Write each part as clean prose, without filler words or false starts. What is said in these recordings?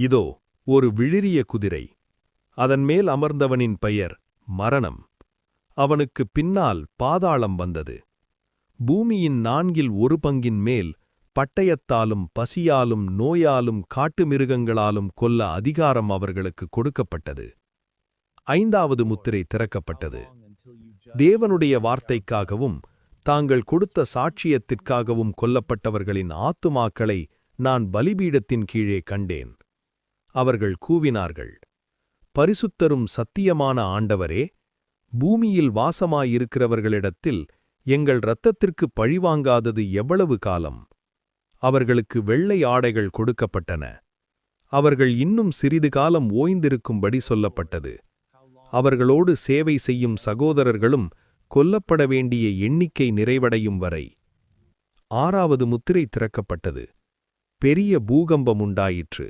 இதோ ஒரு விழிறிய குதிரை. அதன் மேல் அமர்ந்தவனின் பெயர் மரணம். அவனுக்குப் பின்னால் பாதாளம் வந்தது. பூமியின் 1/4 மேல் பட்டயத்தாலும் பசியாலும் நோயாலும் காட்டு மிருகங்களாலும் கொல்ல அதிகாரம் அவர்களுக்கு கொடுக்கப்பட்டது. 5வது முத்திரை திறக்கப்பட்டது. தேவனுடைய வார்த்தைக்காகவும் தாங்கள் கொடுத்த சாட்சியத்திற்காகவும் கொல்லப்பட்டவர்களின் ஆத்துமாக்களை நான் பலிபீடத்தின் கீழே கண்டேன். அவர்கள் கூவினார்கள், பரிசுத்தரும் சத்தியமான ஆண்டவரே, பூமியில் வாசமாயிருக்கிறவர்களிடத்தில் எங்கள் இரத்தத்திற்கு பழிவாங்காதது எவ்வளவு காலம்? அவர்களுக்கு வெள்ளை ஆடைகள் கொடுக்கப்பட்டன. அவர்கள் இன்னும் சிறிது காலம் ஓய்ந்திருக்கும்படி சொல்லப்பட்டது. அவர்களோடு சேவை செய்யும் சகோதரர்களும் கொல்லப்பட வேண்டிய எண்ணிக்கை நிறைவடையும் வரை. 6வது முத்திரை திறக்கப்பட்டது. பெரிய பூகம்பம் உண்டாயிற்று.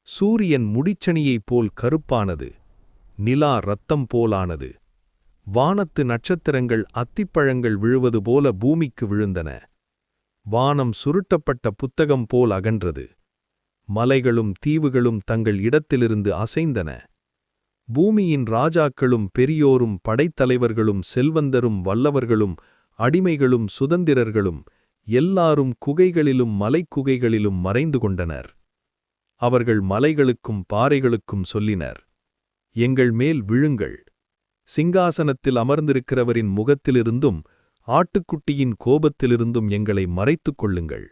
சூரியன் முடிச்சணியைப் போல் கருப்பானது. நிலா இரத்தம் போலானது. வானத்து நட்சத்திரங்கள் அத்திப்பழங்கள் விழுவது போல பூமிக்கு விழுந்தன. வானம் சுருட்டப்பட்ட புத்தகம் போல் அகன்றது. மலைகளும் தீவுகளும் தங்கள் இடத்திலிருந்து அசைந்தன. பூமியின் ராஜாக்களும் பெரியோரும் படைத்தலைவர்களும் செல்வந்தரும் வல்லவர்களும் அடிமைகளும் சுதந்திரர்களும் எல்லாரும் குகைகளிலும் மலைக்குகைகளிலும் மறைந்து கொண்டனர். அவர்கள் மலைகளுக்கும் பாறைகளுக்கும் சொல்லினர், எங்கள் மேல் விழுங்கள். சிங்காசனத்தில் அமர்ந்திருக்கிறவரின் முகத்திலிருந்தும் ஆட்டுக்குட்டியின் கோபத்திலிருந்தும் எங்களை மறைத்துக் கொள்ளுங்கள்.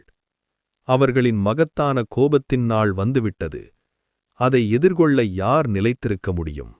அவர்களின் மகத்தான கோபத்தின் நாள் வந்துவிட்டது. அதை எதிர்கொள்ள யார் நிலைத்திருக்க முடியும்?